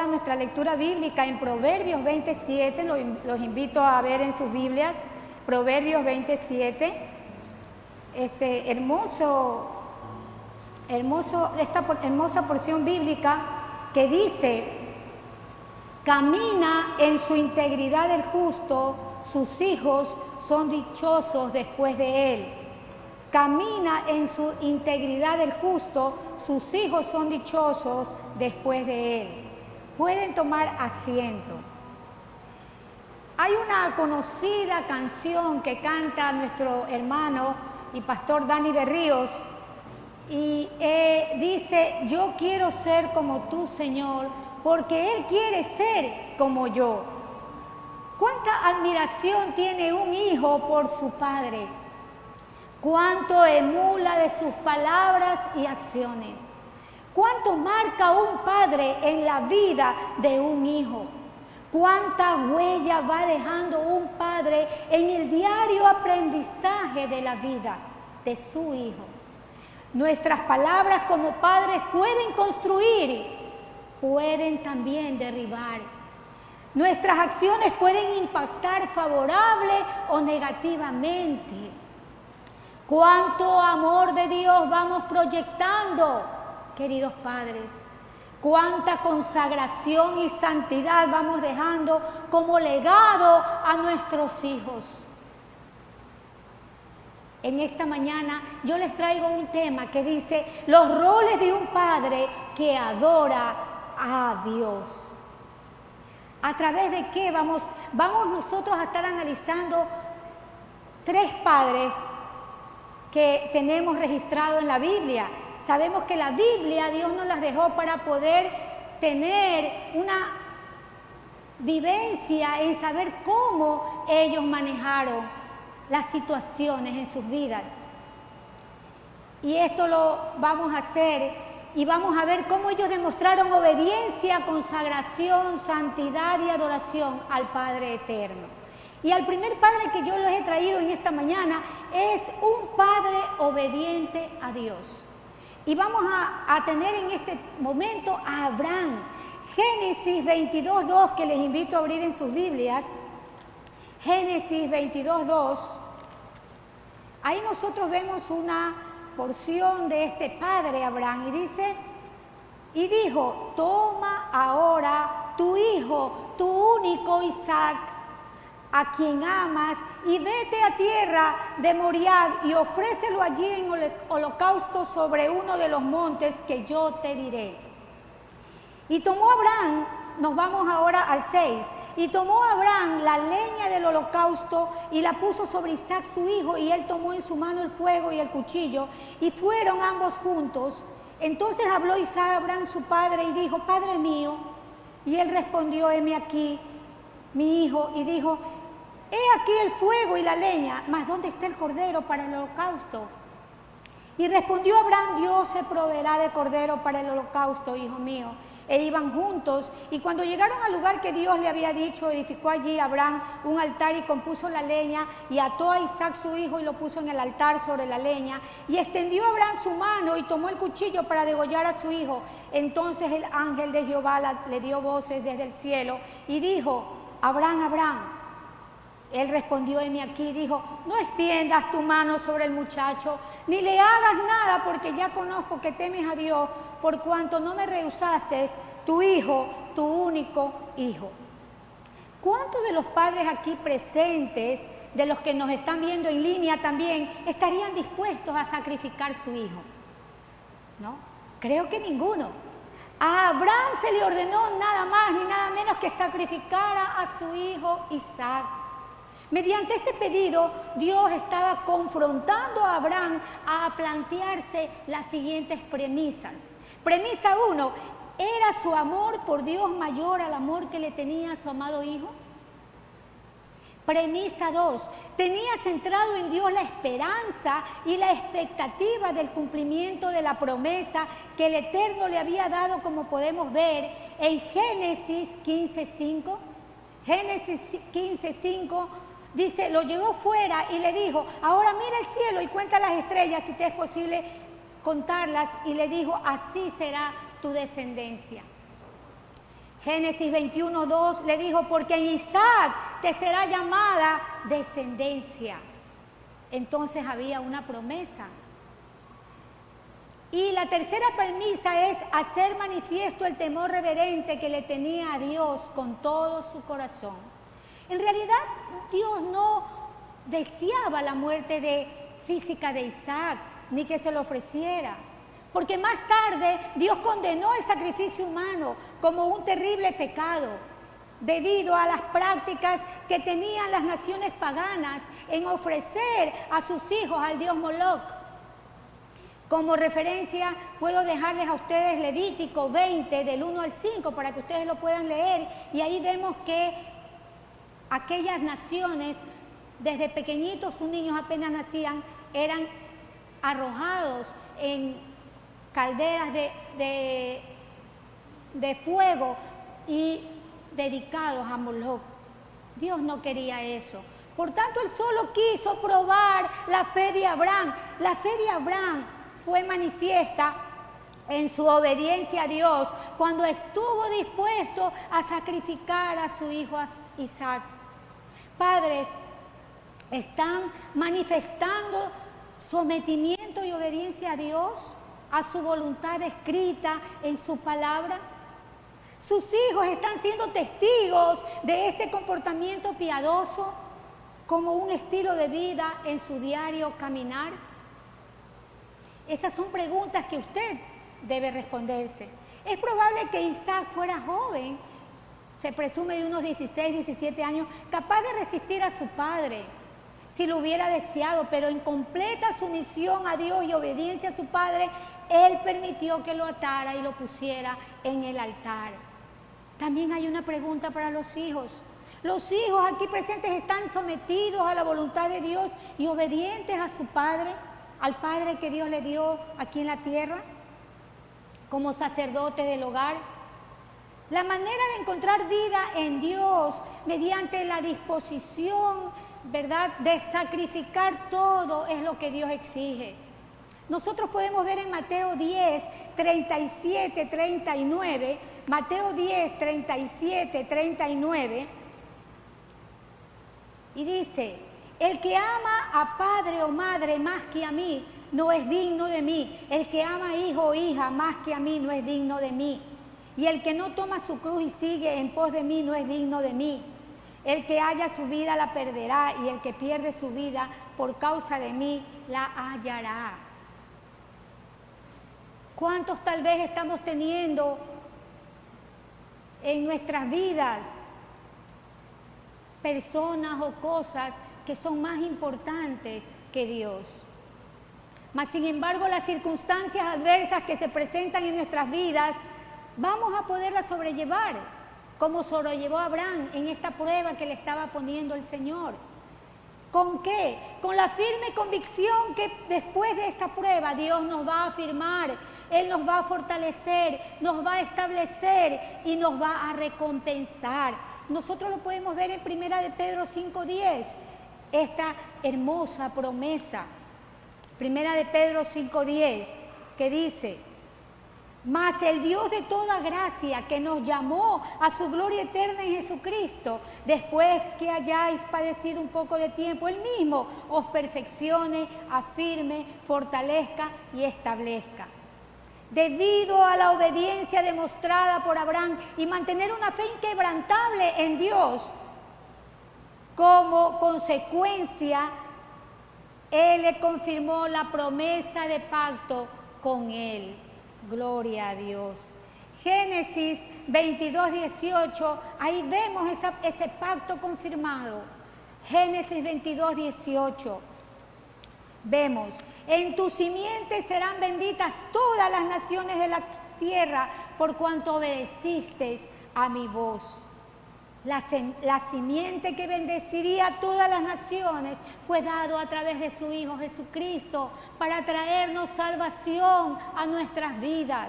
Nuestra lectura bíblica en Proverbios 27, los invito a ver en sus Biblias, Proverbios 27, esta hermosa porción bíblica que dice: camina en su integridad el justo, sus hijos son dichosos después de él. Camina en su integridad el justo, sus hijos son dichosos después de él. Pueden tomar asiento. Hay una conocida canción que canta nuestro hermano y pastor Dani Berríos y dice: yo quiero ser como tú, Señor, porque Él quiere ser como yo. ¿Cuánta admiración tiene un hijo por su padre? ¿Cuánto emula de sus palabras y acciones? ¿Cuánto marca un padre en la vida de un hijo? ¿Cuánta huella va dejando un padre en el diario aprendizaje de la vida de su hijo? Nuestras palabras como padres pueden construir, pueden también derribar. Nuestras acciones pueden impactar favorable o negativamente. ¿Cuánto amor de Dios vamos proyectando, queridos padres? ¿Cuánta consagración y santidad vamos dejando como legado a nuestros hijos? En esta mañana yo les traigo un tema que dice: los roles de un padre que adora a Dios. ¿A través de qué vamos nosotros a estar analizando tres padres que tenemos registrados en la Biblia? Sabemos que la Biblia Dios nos las dejó para poder tener una vivencia en saber cómo ellos manejaron las situaciones en sus vidas. Y esto lo vamos a hacer y vamos a ver cómo ellos demostraron obediencia, consagración, santidad y adoración al Padre Eterno. Y al primer padre que yo les he traído en esta mañana es un padre obediente a Dios. Y vamos a tener en este momento a Abraham. Génesis 22:2, que les invito a abrir en sus Biblias. Génesis 22:2. Ahí nosotros vemos una porción de este padre Abraham y dice: y dijo, toma ahora tu hijo, tu único Isaac, a quien amas, y vete a tierra de Moriah y ofrécelo allí en holocausto sobre uno de los montes que yo te diré. Y tomó Abraham, nos vamos ahora al 6, y tomó Abraham la leña del holocausto y la puso sobre Isaac su hijo, y él tomó en su mano el fuego y el cuchillo, y fueron ambos juntos. Entonces habló Isaac a Abraham su padre y dijo: Padre mío. Y él respondió: heme aquí, mi hijo, y dijo: he aquí el fuego y la leña, mas ¿dónde está el cordero para el holocausto? Y respondió Abraham: Dios se proveerá de cordero para el holocausto, hijo mío. E iban juntos, y cuando llegaron al lugar que Dios le había dicho, edificó allí Abraham un altar y compuso la leña, y ató a Isaac su hijo y lo puso en el altar sobre la leña, y extendió Abraham su mano y tomó el cuchillo para degollar a su hijo. Entonces el ángel de Jehová le dio voces desde el cielo y dijo: Abraham, Abraham. Él respondió: heme aquí. Dijo: no extiendas tu mano sobre el muchacho, ni le hagas nada, porque ya conozco que temes a Dios, por cuanto no me rehusaste tu hijo, tu único hijo. ¿Cuántos de los padres aquí presentes, de los que nos están viendo en línea también, estarían dispuestos a sacrificar su hijo? ¿No? Creo que ninguno. A Abraham se le ordenó nada más ni nada menos que sacrificara a su hijo Isaac. Mediante este pedido, Dios estaba confrontando a Abraham a plantearse las siguientes premisas. Premisa 1, ¿era su amor por Dios mayor al amor que le tenía a su amado hijo? Premisa 2. Tenía centrado en Dios la esperanza y la expectativa del cumplimiento de la promesa que el Eterno le había dado, como podemos ver en Génesis 15:5. Génesis 15:5 dice, lo llevó fuera y le dijo, ahora mira el cielo y cuenta las estrellas si te es posible contarlas, y le dijo, así será tu descendencia. Génesis 21:2 le dijo, porque en Isaac te será llamada descendencia. Entonces había una promesa. Y la tercera premisa es hacer manifiesto el temor reverente que le tenía a Dios con todo su corazón. En realidad, Dios no deseaba la muerte física de Isaac, ni que se lo ofreciera. Porque más tarde Dios condenó el sacrificio humano como un terrible pecado, debido a las prácticas que tenían las naciones paganas en ofrecer a sus hijos al dios Moloch. Como referencia puedo dejarles a ustedes Levítico 20 del 1 al 5 para que ustedes lo puedan leer, y ahí vemos que aquellas naciones, desde pequeñitos, sus niños apenas nacían, eran arrojados en calderas de fuego y dedicados a Moloch. Dios no quería eso. Por tanto, Él solo quiso probar la fe de Abraham. La fe de Abraham fue manifiesta en su obediencia a Dios cuando estuvo dispuesto a sacrificar a su hijo Isaac. Padres, ¿están manifestando sometimiento y obediencia a Dios, a su voluntad escrita en su palabra? ¿Sus hijos están siendo testigos de este comportamiento piadoso como un estilo de vida en su diario caminar? Esas son preguntas que usted debe responderse. Es probable que Isaac fuera joven, se presume de unos 16, 17 años, capaz de resistir a su padre, si lo hubiera deseado, pero en completa sumisión a Dios y obediencia a su padre, Él permitió que lo atara y lo pusiera en el altar. También hay una pregunta para los hijos. ¿Los hijos aquí presentes están sometidos a la voluntad de Dios y obedientes a su padre, al padre que Dios le dio aquí en la tierra, como sacerdote del hogar? La manera de encontrar vida en Dios mediante la disposición, ¿verdad?, de sacrificar todo es lo que Dios exige. Nosotros podemos ver en Mateo 10, 37, 39, Mateo 10, 37, 39, y dice, el que ama a padre o madre más que a mí, no es digno de mí. El que ama a hijo o hija más que a mí, no es digno de mí. Y el que no toma su cruz y sigue en pos de mí, no es digno de mí. El que halla su vida la perderá, y el que pierde su vida por causa de mí la hallará. ¿Cuántos tal vez estamos teniendo en nuestras vidas personas o cosas que son más importantes que Dios? Mas sin embargo, las circunstancias adversas que se presentan en nuestras vidas, vamos a poderlas sobrellevar, como sobrellevó Abraham en esta prueba que le estaba poniendo el Señor. ¿Con qué? Con la firme convicción que después de esta prueba Dios nos va a afirmar, Él nos va a fortalecer, nos va a establecer y nos va a recompensar. Nosotros lo podemos ver en 1 de Pedro 5:10, esta hermosa promesa. 1 de Pedro 5:10, que dice, mas el Dios de toda gracia, que nos llamó a su gloria eterna en Jesucristo, después que hayáis padecido un poco de tiempo, Él mismo os perfeccione, afirme, fortalezca y establezca. Debido a la obediencia demostrada por Abraham y mantener una fe inquebrantable en Dios, como consecuencia, Él le confirmó la promesa de pacto con él. Gloria a Dios. Génesis 22:18, ahí vemos ese pacto confirmado. Génesis 22:18. Vemos, en tu simiente serán benditas todas las naciones de la tierra, por cuanto obedeciste a mi voz. La simiente que bendeciría a todas las naciones fue dado a través de su Hijo Jesucristo para traernos salvación a nuestras vidas.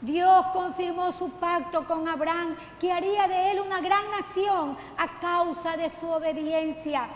Dios confirmó su pacto con Abraham, que haría de él una gran nación a causa de su obediencia.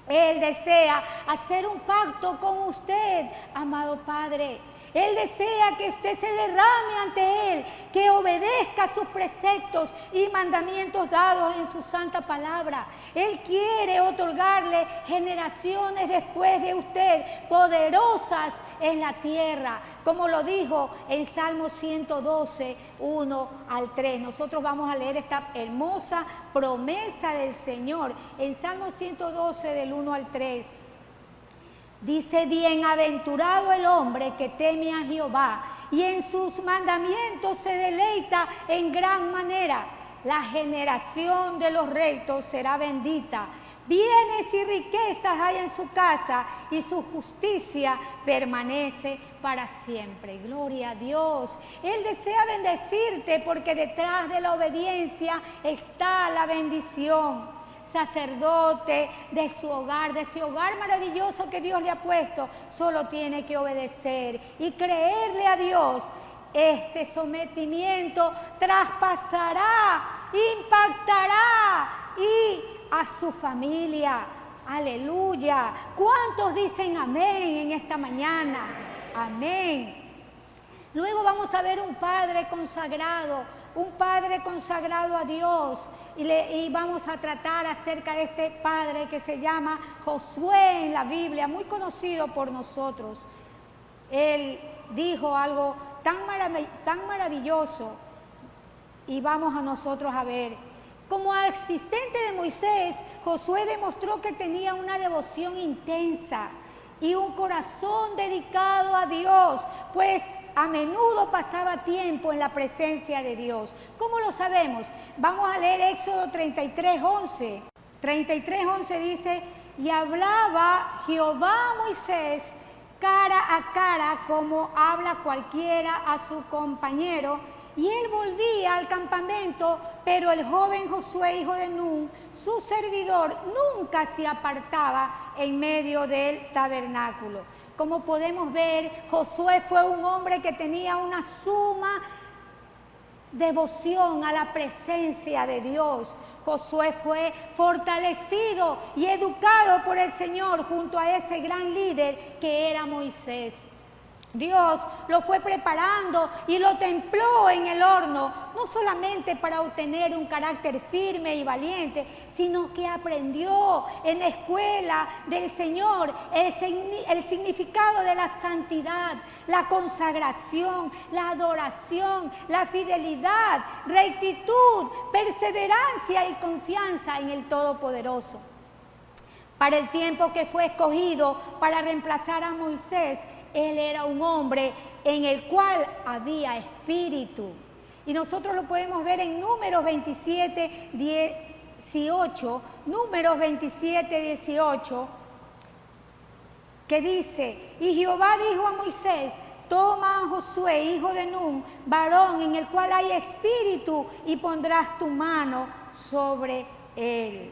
Él desea hacer un pacto con usted, amado Padre. Él desea que usted se derrame ante Él, que obedezca sus preceptos y mandamientos dados en su santa palabra. Él quiere otorgarle generaciones después de usted, poderosas en la tierra, como lo dijo en Salmo 112, 1 al 3. Nosotros vamos a leer esta hermosa promesa del Señor en Salmo 112, del 1 al 3. Dice: bienaventurado el hombre que teme a Jehová y en sus mandamientos se deleita en gran manera. La generación de los rectos será bendita. Bienes y riquezas hay en su casa y su justicia permanece para siempre. Gloria a Dios. Él desea bendecirte porque detrás de la obediencia está la bendición. Sacerdote de su hogar, de ese hogar maravilloso que Dios le ha puesto, solo tiene que obedecer y creerle a Dios. Este sometimiento traspasará, impactará y a su familia. Aleluya. ¿Cuántos dicen amén en esta mañana? Amén. Luego vamos a ver un padre consagrado a Dios. Y vamos a tratar acerca de este padre que se llama Josué en la Biblia, muy conocido por nosotros. Él dijo algo tan maravilloso y vamos a nosotros a ver. Como asistente de Moisés, Josué demostró que tenía una devoción intensa y un corazón dedicado a Dios, pues a menudo pasaba tiempo en la presencia de Dios. ¿Cómo lo sabemos? Vamos a leer Éxodo 33:11. 33:11 dice: y hablaba Jehová a Moisés cara a cara, como habla cualquiera a su compañero, y él volvía al campamento, pero el joven Josué, hijo de Nun, su servidor, nunca se apartaba en medio del tabernáculo. Como podemos ver, Josué fue un hombre que tenía una suma devoción a la presencia de Dios. Josué fue fortalecido y educado por el Señor junto a ese gran líder que era Moisés. Dios lo fue preparando y lo templó en el horno, no solamente para obtener un carácter firme y valiente, sino que aprendió en la escuela del Señor el significado de la santidad, la consagración, la adoración, la fidelidad, rectitud, perseverancia y confianza en el Todopoderoso. Para el tiempo que fue escogido para reemplazar a Moisés, él era un hombre en el cual había espíritu. Y nosotros lo podemos ver en Números 27:18, Números 27:18, que dice: y Jehová dijo a Moisés: toma a Josué, hijo de Nun, varón en el cual hay espíritu, y pondrás tu mano sobre él.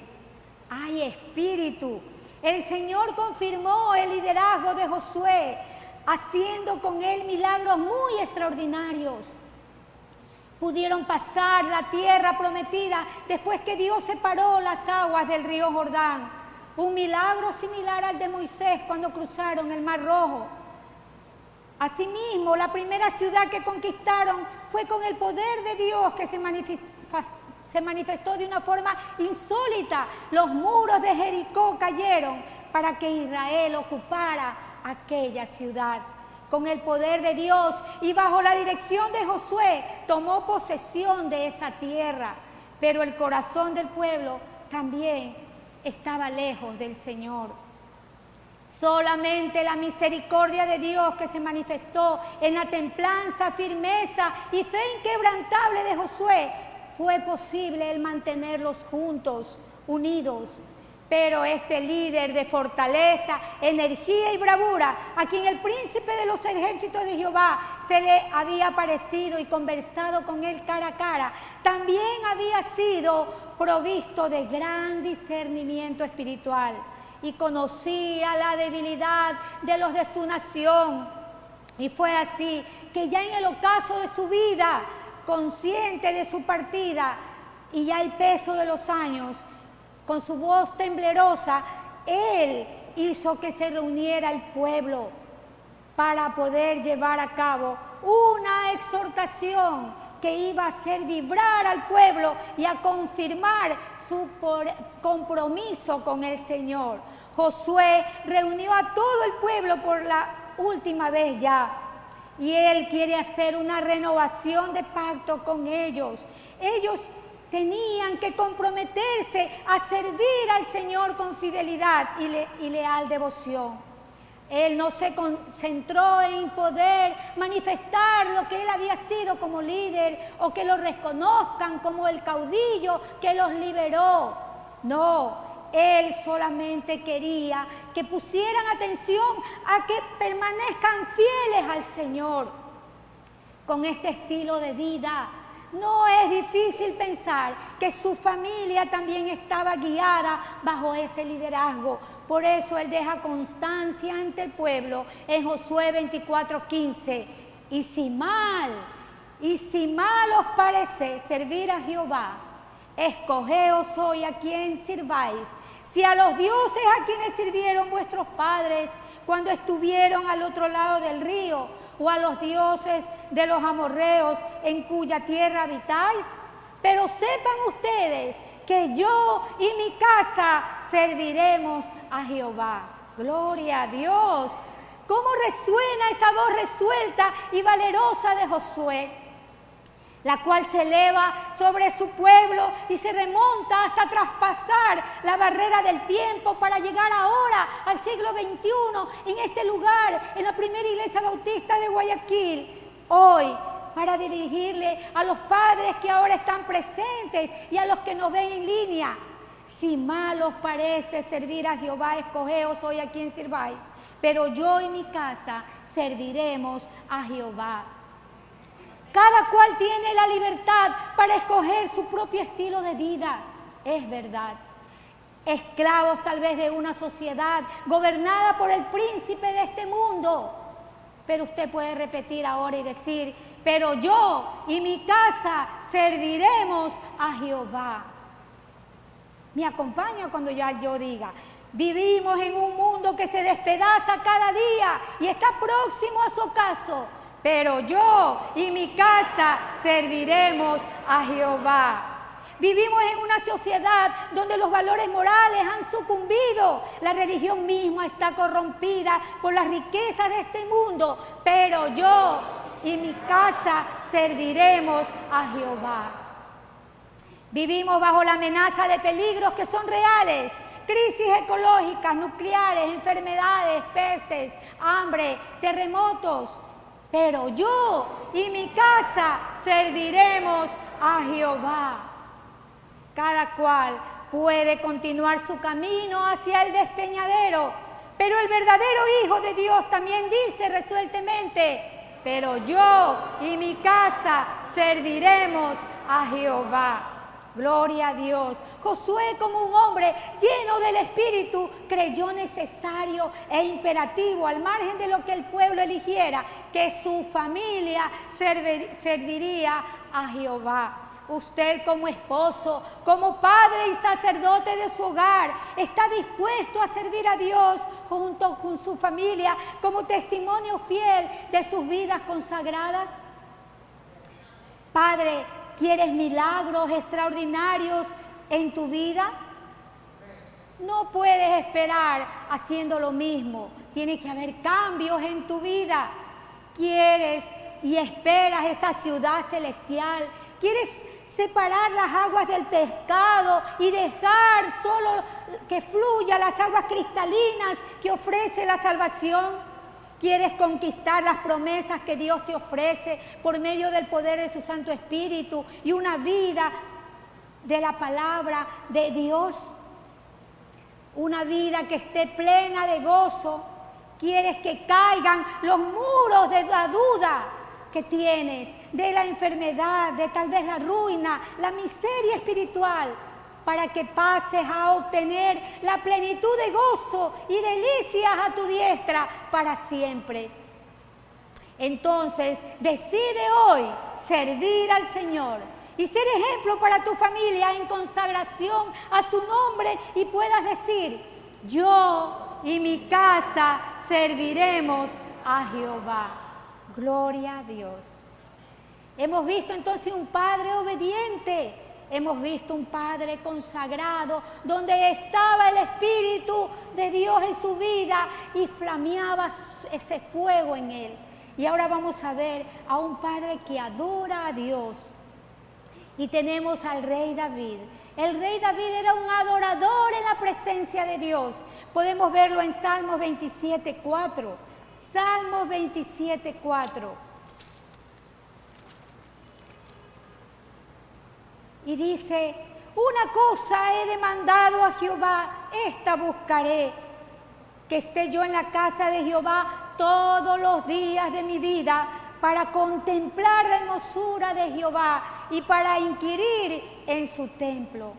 Hay espíritu. El Señor confirmó el liderazgo de Josué, haciendo con él milagros muy extraordinarios. Pudieron pasar la tierra prometida después que Dios separó las aguas del río Jordán. Un milagro similar al de Moisés cuando cruzaron el Mar Rojo. Asimismo, la primera ciudad que conquistaron fue con el poder de Dios que se manifestó de una forma insólita. Los muros de Jericó cayeron para que Israel ocupara aquella ciudad. Con el poder de Dios y bajo la dirección de Josué, tomó posesión de esa tierra, pero el corazón del pueblo también estaba lejos del Señor. Solamente la misericordia de Dios, que se manifestó en la templanza, firmeza y fe inquebrantable de Josué, fue posible el mantenerlos juntos, unidos. Pero este líder de fortaleza, energía y bravura, a quien el príncipe de los ejércitos de Jehová se le había aparecido y conversado con él cara a cara, también había sido provisto de gran discernimiento espiritual y conocía la debilidad de los de su nación. Y fue así que ya en el ocaso de su vida, consciente de su partida y ya el peso de los años, con su voz temblorosa, él hizo que se reuniera el pueblo para poder llevar a cabo una exhortación que iba a hacer vibrar al pueblo y a confirmar su compromiso con el Señor. Josué reunió a todo el pueblo por la última vez ya, y él quiere hacer una renovación de pacto con ellos. Ellos tenían que comprometerse a servir al Señor con fidelidad y leal devoción. Él no se concentró en poder manifestar lo que él había sido como líder o que lo reconozcan como el caudillo que los liberó. No, él solamente quería que pusieran atención a que permanezcan fieles al Señor. Con este estilo de vida, no es difícil pensar que su familia también estaba guiada bajo ese liderazgo. Por eso él deja constancia ante el pueblo en Josué 24:15. Y si mal os parece servir a Jehová, escogeos hoy a quien sirváis. Si a los dioses a quienes sirvieron vuestros padres cuando estuvieron al otro lado del río, o a los dioses de los amorreos en cuya tierra habitáis. Pero sepan ustedes que yo y mi casa serviremos a Jehová. Gloria a Dios. ¿Cómo resuena esa voz resuelta y valerosa de Josué? La cual se eleva sobre su pueblo y se remonta hasta traspasar la barrera del tiempo para llegar ahora al siglo XXI en este lugar, en la primera iglesia bautista de Guayaquil. Hoy, para dirigirle a los padres que ahora están presentes y a los que nos ven en línea. Si mal os parece servir a Jehová, escogeos hoy a quien sirváis. Pero yo y mi casa serviremos a Jehová. Cada cual tiene la libertad para escoger su propio estilo de vida, es verdad. Esclavos tal vez de una sociedad gobernada por el príncipe de este mundo. Pero usted puede repetir ahora y decir, pero yo y mi casa serviremos a Jehová. Me acompaña cuando ya yo diga, vivimos en un mundo que se despedaza cada día y está próximo a su ocaso. Pero yo y mi casa serviremos a Jehová. Vivimos en una sociedad donde los valores morales han sucumbido. La religión misma está corrompida por las riquezas de este mundo. Pero yo y mi casa serviremos a Jehová. Vivimos bajo la amenaza de peligros que son reales. Crisis ecológicas, nucleares, enfermedades, pestes, hambre, terremotos. Pero yo y mi casa serviremos a Jehová. Cada cual puede continuar su camino hacia el despeñadero, pero el verdadero Hijo de Dios también dice resueltamente, pero yo y mi casa serviremos a Jehová. Gloria a Dios. Josué, como un hombre lleno del Espíritu, creyó necesario e imperativo, al margen de lo que el pueblo eligiera, que su familia serviría a Jehová. Usted como esposo, como padre y sacerdote de su hogar, ¿está dispuesto a servir a Dios junto con su familia como testimonio fiel de sus vidas consagradas? Padre, ¿quieres milagros extraordinarios en tu vida? No puedes esperar haciendo lo mismo. Tiene que haber cambios en tu vida. ¿Quieres y esperas esa ciudad celestial? ¿Quieres separar las aguas del pescado y dejar solo que fluyan las aguas cristalinas que ofrece la salvación? ¿Quieres conquistar las promesas que Dios te ofrece por medio del poder de su Santo Espíritu y una vida de la palabra de Dios? una vida que esté plena de gozo. Quieres que caigan los muros de la duda que tienes, de la enfermedad, de tal vez la ruina, la miseria espiritual, para que pases a obtener la plenitud de gozo y delicias a tu diestra para siempre. Entonces, decide hoy servir al Señor y ser ejemplo para tu familia en consagración a su nombre, y puedas decir: yo y mi casa serviremos a Jehová. Gloria a Dios. Hemos visto entonces un padre obediente, hemos visto un padre consagrado, donde estaba el Espíritu de Dios en su vida y flameaba ese fuego en él. Y ahora vamos a ver a un padre que adora a Dios. Y tenemos al rey David. El rey David era un adorador en la presencia de Dios. Podemos verlo en Salmos 27:4. Salmos 27:4. Y dice: una cosa he demandado a Jehová, esta buscaré, que esté yo en la casa de Jehová todos los días de mi vida, para contemplar la hermosura de Jehová y para inquirir en su templo.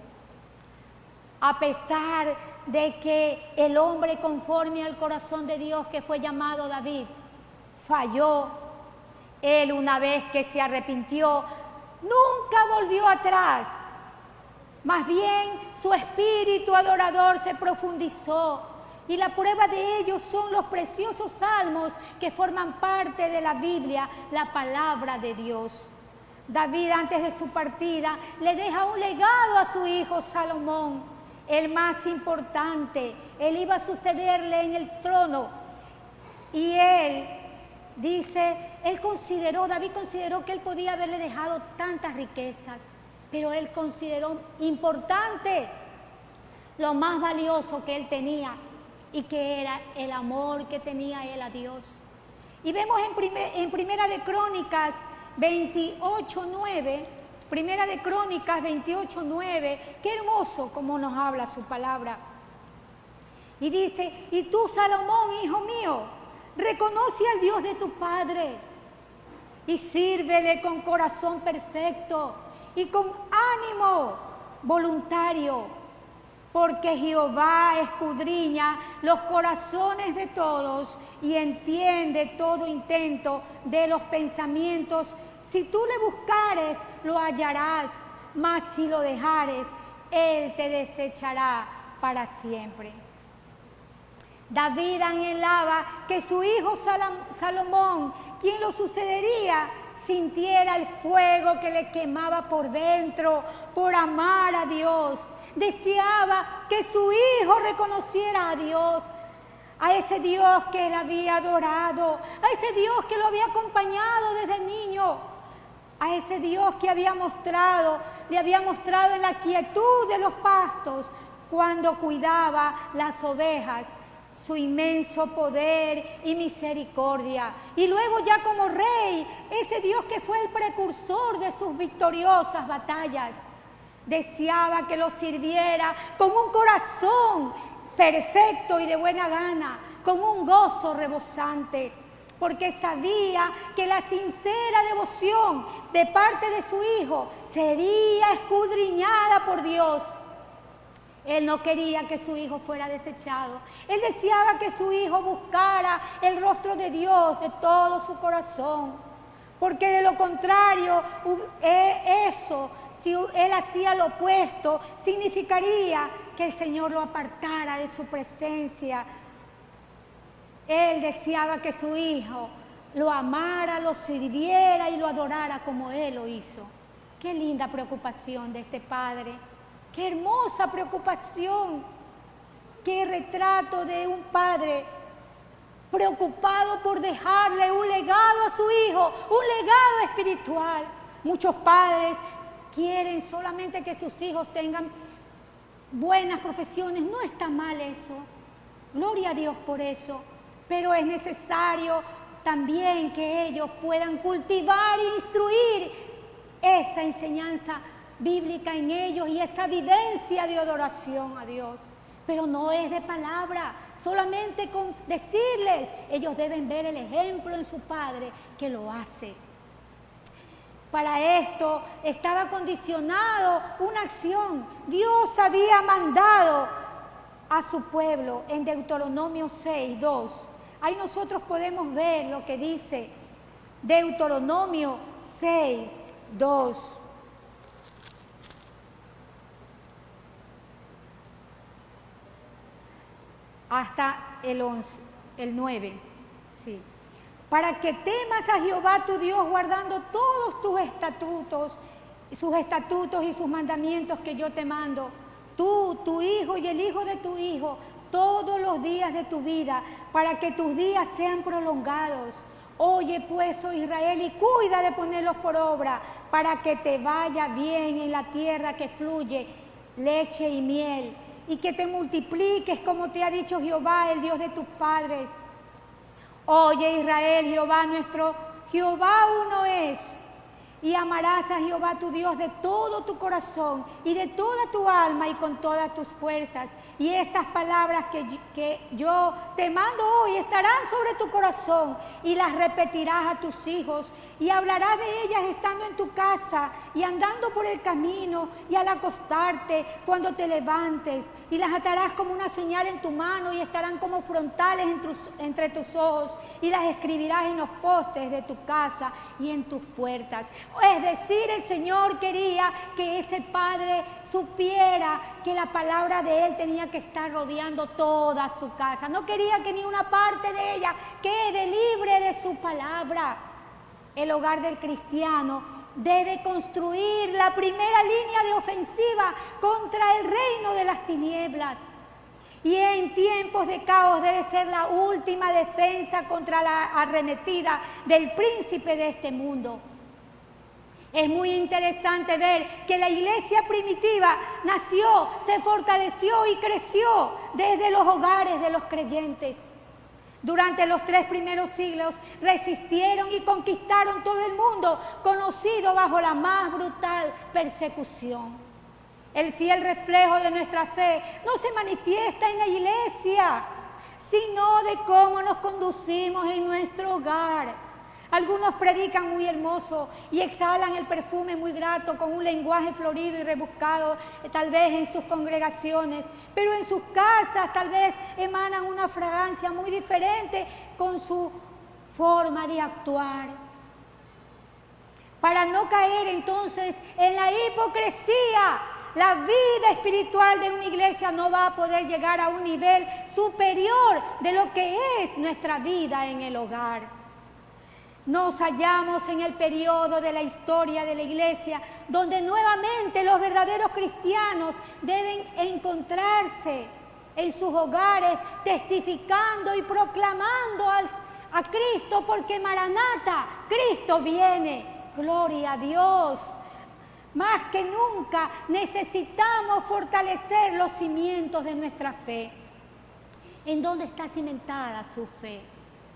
A pesar de que el hombre conforme al corazón de Dios que fue llamado David falló, él, una vez que se arrepintió, nunca volvió atrás. Más bien su espíritu adorador se profundizó, y la prueba de ello son los preciosos salmos que forman parte de la Biblia, la palabra de Dios. David, antes de su partida, le deja un legado a su hijo Salomón, el más importante. Él iba a sucederle en el trono, y David consideró que él podía haberle dejado tantas riquezas, pero él consideró importante lo más valioso que él tenía, y que era el amor que tenía él a Dios. Y vemos en Primera de Crónicas 28:9, Primera de Crónicas 28:9, qué hermoso como nos habla su palabra. Y dice: y tú, Salomón, hijo mío, reconoce al Dios de tu padre y sírvele con corazón perfecto y con ánimo voluntario, porque Jehová escudriña los corazones de todos y entiende todo intento de los pensamientos. Si tú le buscares, lo hallarás, mas si lo dejares, él te desechará para siempre. David anhelaba que su hijo Salomón, quien lo sucedería, sintiera el fuego que le quemaba por dentro, por amar a Dios. Deseaba que su hijo reconociera a Dios, a ese Dios que él había adorado, a ese Dios que lo había acompañado desde niño, a ese Dios que le había mostrado en la quietud de los pastos, cuando cuidaba las ovejas, su inmenso poder y misericordia. Y luego, ya como rey, ese Dios que fue el precursor de sus victoriosas batallas. Deseaba que lo sirviera con un corazón perfecto y de buena gana, con un gozo rebosante, porque sabía que la sincera devoción de parte de su hijo sería escudriñada por Dios. Él no quería que su hijo fuera desechado. Él deseaba que su hijo buscara el rostro de Dios de todo su corazón, porque de lo contrario, si él hacía lo opuesto, significaría que el Señor lo apartara de su presencia. Él deseaba que su hijo lo amara, lo sirviera y lo adorara como él lo hizo. Qué linda preocupación de este padre. Qué hermosa preocupación. Qué retrato de un padre preocupado por dejarle un legado a su hijo, un legado espiritual. Muchos padres quieren solamente que sus hijos tengan buenas profesiones. No está mal eso, gloria a Dios por eso, pero es necesario también que ellos puedan cultivar e instruir esa enseñanza bíblica en ellos y esa vivencia de adoración a Dios. pero no es de palabra, solamente con decirles, ellos deben ver el ejemplo en su padre que lo hace. Para esto estaba condicionado una acción. Dios había mandado a su pueblo en Deuteronomio 6:2. Ahí nosotros podemos ver lo que dice Deuteronomio 6:2. Hasta el 9. Sí. Para que temas a Jehová tu Dios guardando todos tus estatutos, sus estatutos y sus mandamientos que yo te mando, tú, tu hijo y el hijo de tu hijo, todos los días de tu vida, para que tus días sean prolongados. Oye pues, oh Israel, y cuida de ponerlos por obra, para que te vaya bien en la tierra que fluye leche y miel, y que te multipliques como te ha dicho Jehová, el Dios de tus padres. Oye Israel, Jehová nuestro, Jehová uno es, y amarás a Jehová tu Dios de todo tu corazón y de toda tu alma y con todas tus fuerzas. Y estas palabras que yo te mando hoy estarán sobre tu corazón y las repetirás a tus hijos y hablarás de ellas estando en tu casa y andando por el camino y al acostarte cuando te levantes, y las atarás como una señal en tu mano y estarán como frontales entre tus ojos, y las escribirás en los postes de tu casa y en tus puertas. Es decir, el Señor quería que ese padre supiera que la palabra de él tenía que estar rodeando toda su casa. No quería que ni una parte de ella quede libre de su palabra. El hogar del cristiano debe construir la primera línea de ofensiva contra el reino de las tinieblas. Y en tiempos de caos debe ser la última defensa contra la arremetida del príncipe de este mundo. Es muy interesante ver que la iglesia primitiva nació, se fortaleció y creció desde los hogares de los creyentes. Durante los 3 primeros siglos resistieron y conquistaron todo el mundo, conocido bajo la más brutal persecución. El fiel reflejo de nuestra fe no se manifiesta en la iglesia, sino de cómo nos conducimos en nuestro hogar. Algunos predican muy hermoso y exhalan el perfume muy grato con un lenguaje florido y rebuscado, tal vez en sus congregaciones, pero en sus casas tal vez emanan una fragancia muy diferente con su forma de actuar. Para no caer entonces en la hipocresía, la vida espiritual de una iglesia no va a poder llegar a un nivel superior de lo que es nuestra vida en el hogar. Nos hallamos en el periodo de la historia de la iglesia donde nuevamente los verdaderos cristianos deben encontrarse en sus hogares testificando y proclamando a Cristo, porque Maranata, Cristo viene. Gloria a Dios. Más que nunca necesitamos fortalecer los cimientos de nuestra fe. ¿En dónde está cimentada su fe?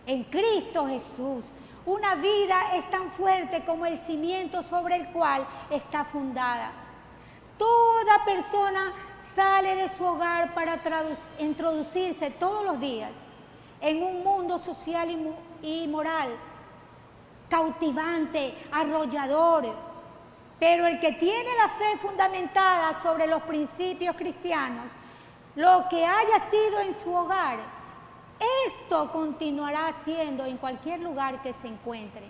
En Cristo Jesús. Una vida es tan fuerte como el cimiento sobre el cual está fundada. Toda persona sale de su hogar para introducirse todos los días en un mundo social y moral, cautivante, arrollador. Pero el que tiene la fe fundamentada sobre los principios cristianos, lo que haya sido en su hogar, esto continuará siendo en cualquier lugar que se encuentre.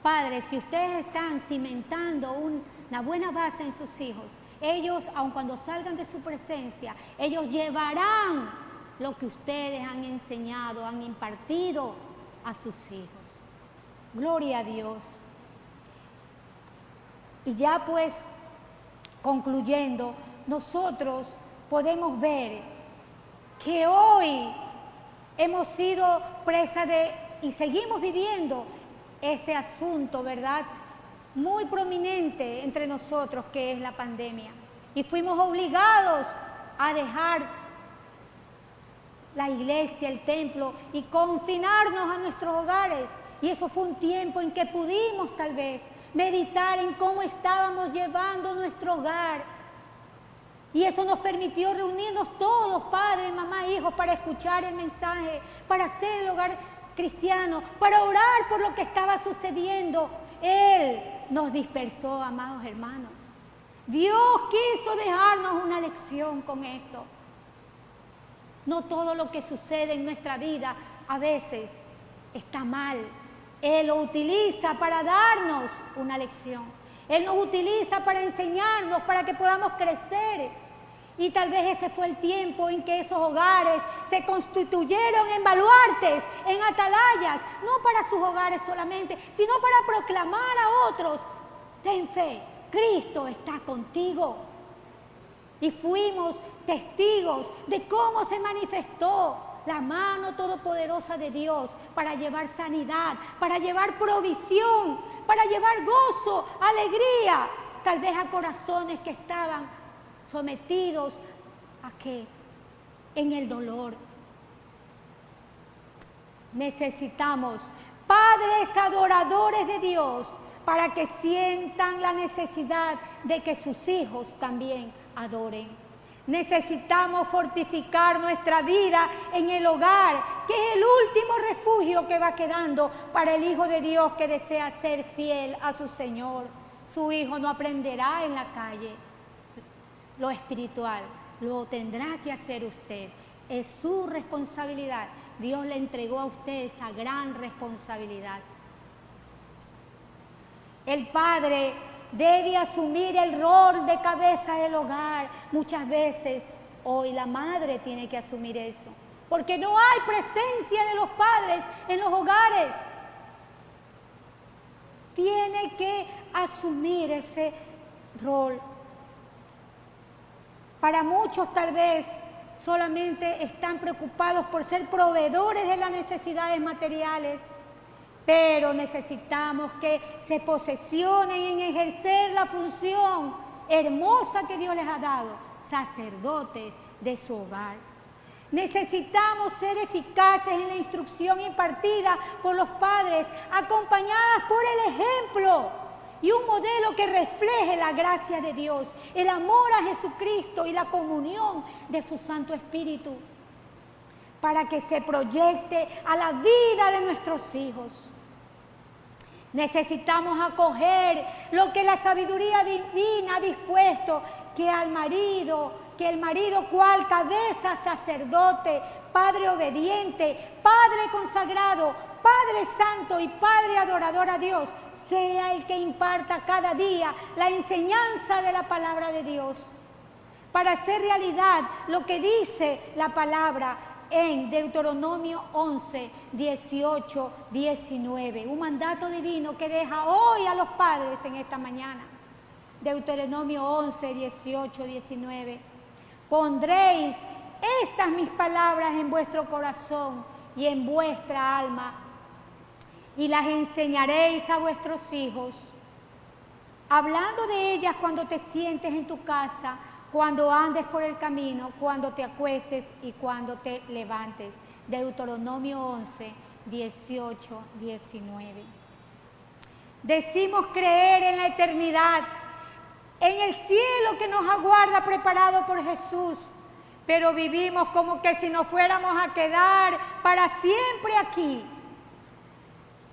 Padres, si ustedes están cimentando una buena base en sus hijos, ellos, aun cuando salgan de su presencia, ellos llevarán lo que ustedes han enseñado, han impartido a sus hijos. Gloria a Dios. Y ya pues, concluyendo, nosotros podemos ver que hoy hemos sido presa y seguimos viviendo este asunto, ¿verdad?, muy prominente entre nosotros, que es la pandemia. Y fuimos obligados a dejar la iglesia, el templo, y confinarnos a nuestros hogares. Y eso fue un tiempo en que pudimos tal vez meditar en cómo estábamos llevando nuestro hogar. Y eso nos permitió reunirnos todos, padres, mamá, hijos, para escuchar el mensaje, para hacer el hogar cristiano, para orar por lo que estaba sucediendo. Él nos dispersó, amados hermanos. Dios quiso dejarnos una lección con esto. No todo lo que sucede en nuestra vida a veces está mal. Él lo utiliza para darnos una lección. Él nos utiliza para enseñarnos, para que podamos crecer. Y tal vez ese fue el tiempo en que esos hogares se constituyeron en baluartes, en atalayas, no para sus hogares solamente, sino para proclamar a otros: ten fe, Cristo está contigo. Y fuimos testigos de cómo se manifestó la mano todopoderosa de Dios para llevar sanidad, para llevar provisión, para llevar gozo, alegría, tal vez a corazones que estaban sometidos a qué, en el dolor. Necesitamos padres adoradores de Dios para que sientan la necesidad de que sus hijos también adoren. Necesitamos fortificar nuestra vida en el hogar, que es el último refugio que va quedando para el Hijo de Dios que desea ser fiel a su Señor. Su hijo no aprenderá en la calle. Lo espiritual lo tendrá que hacer usted. Es su responsabilidad. Dios le entregó a usted esa gran responsabilidad. El padre debe asumir el rol de cabeza del hogar. Muchas veces hoy la madre tiene que asumir eso, porque no hay presencia de los padres en los hogares. Tiene que asumir ese rol. Para muchos tal vez solamente están preocupados por ser proveedores de las necesidades materiales, pero necesitamos que se posesionen en ejercer la función hermosa que Dios les ha dado, sacerdotes de su hogar. Necesitamos ser eficaces en la instrucción impartida por los padres, acompañadas por el ejemplo y un modelo que refleje la gracia de Dios, el amor a Jesucristo y la comunión de su Santo Espíritu, para que se proyecte a la vida de nuestros hijos. Necesitamos acoger lo que la sabiduría divina ha dispuesto, que el marido cual cabeza, sacerdote, padre obediente, padre consagrado, padre santo y padre adorador a Dios, sea el que imparta cada día la enseñanza de la palabra de Dios, para hacer realidad lo que dice la palabra en Deuteronomio 11, 18, 19. Un mandato divino que deja hoy a los padres en esta mañana. Deuteronomio 11, 18, 19. Pondréis estas mis palabras en vuestro corazón y en vuestra alma, y las enseñaréis a vuestros hijos, hablando de ellas cuando te sientes en tu casa, cuando andes por el camino, cuando te acuestes y cuando te levantes. Deuteronomio 11, 18, 19. Decimos creer en la eternidad, en el cielo que nos aguarda preparado por Jesús, pero vivimos como que si nos fuéramos a quedar para siempre aquí,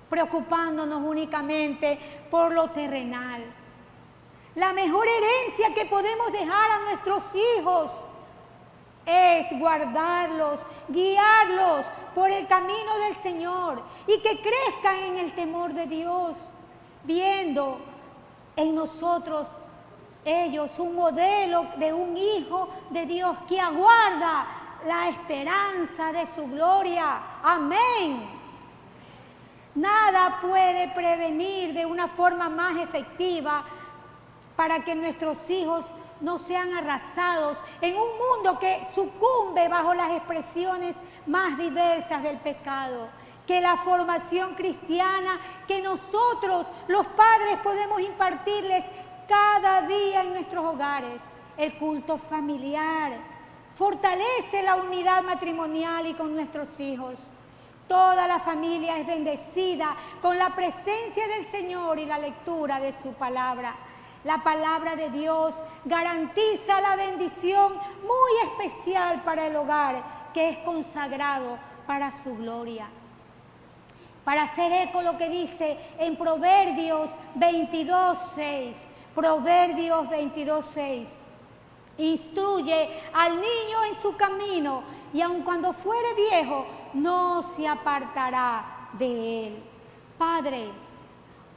preocupándonos únicamente por lo terrenal. La mejor herencia que podemos dejar a nuestros hijos es guardarlos, guiarlos por el camino del Señor y que crezcan en el temor de Dios, viendo en nosotros ellos un modelo de un hijo de Dios que aguarda la esperanza de su gloria. Amén. Nada puede prevenir de una forma más efectiva para que nuestros hijos no sean arrasados en un mundo que sucumbe bajo las expresiones más diversas del pecado, que la formación cristiana que nosotros, los padres, podemos impartirles cada día en nuestros hogares. El culto familiar fortalece la unidad matrimonial y con nuestros hijos. Toda la familia es bendecida con la presencia del Señor y la lectura de su palabra. La palabra de Dios garantiza la bendición muy especial para el hogar que es consagrado para su gloria. Para hacer eco lo que dice en Proverbios 22:6. Proverbios 22:6. Instruye al niño en su camino y aun cuando fuere viejo no se apartará de él. Padre,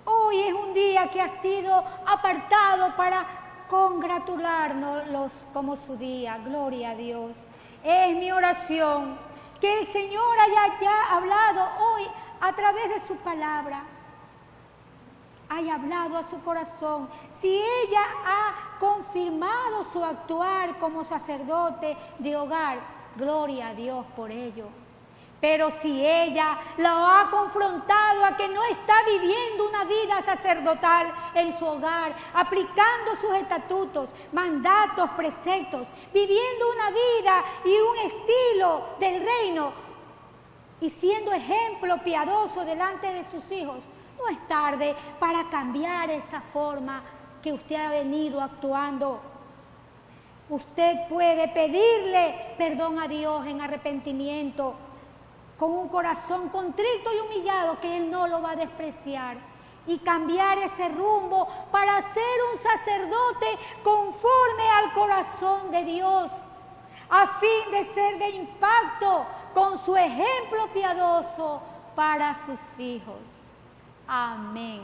hoy es un día que ha sido apartado para congratularnos como su día. Gloria a Dios. Es mi oración que el Señor haya ya hablado hoy a través de su palabra. Haya hablado a su corazón. Si ella ha confirmado su actuar como sacerdote de hogar, gloria a Dios por ello. Pero si ella lo ha confrontado a que no está viviendo una vida sacerdotal en su hogar, aplicando sus estatutos, mandatos, preceptos, viviendo una vida y un estilo del reino y siendo ejemplo piadoso delante de sus hijos, no es tarde para cambiar esa forma que usted ha venido actuando. Usted puede pedirle perdón a Dios en arrepentimiento, con un corazón contrito y humillado, que Él no lo va a despreciar, y cambiar ese rumbo para ser un sacerdote conforme al corazón de Dios, a fin de ser de impacto con su ejemplo piadoso para sus hijos. Amén.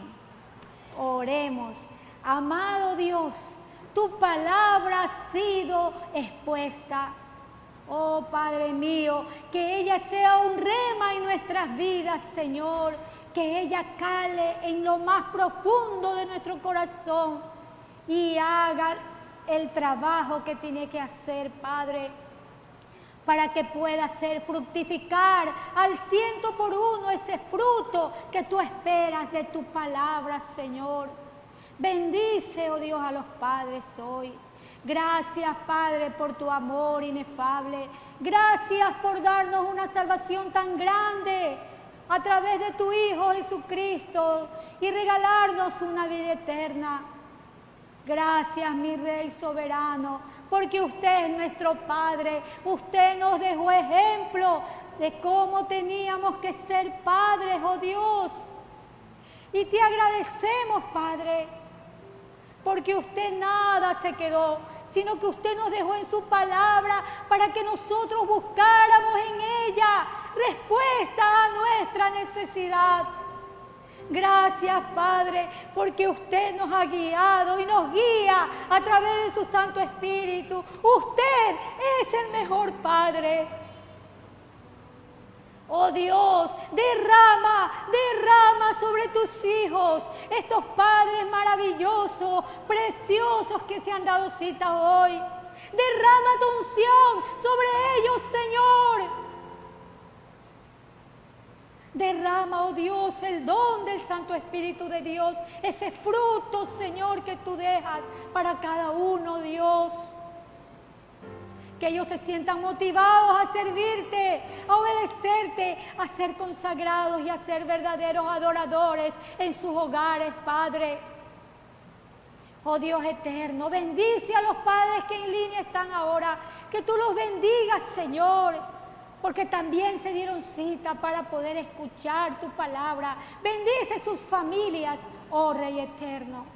Oremos. Amado Dios, tu palabra ha sido expuesta. Oh Padre mío, que ella sea un rema en nuestras vidas, Señor, que ella cale en lo más profundo de nuestro corazón y haga el trabajo que tiene que hacer, Padre, para que pueda hacer fructificar al 100% ese fruto que tú esperas de tu palabra, Señor. Bendice, oh Dios, a los padres hoy. Gracias, Padre, por tu amor inefable. Gracias por darnos una salvación tan grande a través de tu Hijo Jesucristo y regalarnos una vida eterna. Gracias, mi Rey soberano, porque usted es nuestro Padre. Usted nos dejó ejemplo de cómo teníamos que ser padres, oh Dios. Y te agradecemos, Padre, porque usted nada se quedó, sino que usted nos dejó en su palabra para que nosotros buscáramos en ella respuesta a nuestra necesidad. Gracias, Padre, porque usted nos ha guiado y nos guía a través de su Santo Espíritu. Usted es el mejor Padre. Oh Dios, derrama sobre tus hijos, estos padres maravillosos, preciosos que se han dado cita hoy. Derrama tu unción sobre ellos, Señor. Derrama, oh Dios, el don del Santo Espíritu de Dios, ese fruto, Señor, que tú dejas para cada uno, Dios. Que ellos se sientan motivados a servirte, a obedecerte, a ser consagrados y a ser verdaderos adoradores en sus hogares, Padre. Oh Dios eterno, bendice a los padres que en línea están ahora, que tú los bendigas, Señor, porque también se dieron cita para poder escuchar tu palabra. Bendice sus familias, oh Rey eterno.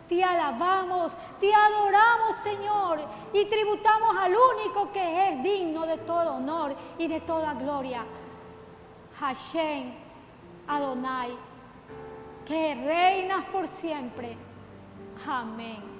Te alabamos, te adoramos, Señor, y tributamos al único que es digno de todo honor y de toda gloria, Hashem Adonai, que reinas por siempre. Amén.